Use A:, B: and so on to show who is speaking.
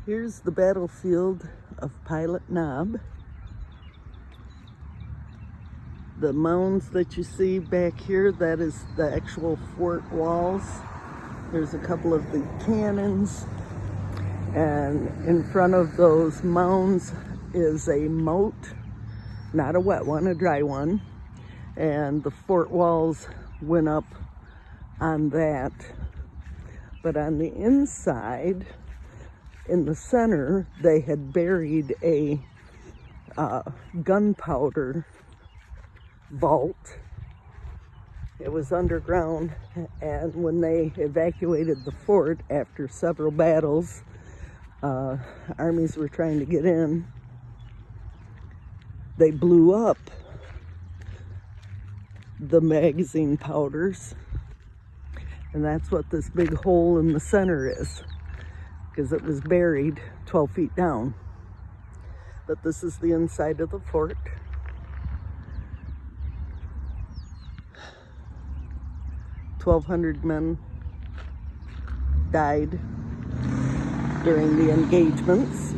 A: Here's the battlefield of Pilot Knob. The mounds that you see back here, that is the actual fort walls. There's a couple of the cannons, and in front of those mounds is a moat, not a wet one, a dry one, and the fort walls went up on that. But on the inside, in the center, they had buried a gunpowder vault. It was underground, and when they evacuated the fort after several battles, armies were trying to get in, they blew up the magazine powders, and that's what this big hole in the center is, because it was buried 12 feet down. But this is the inside of the fort. 1,200 men died during the engagements.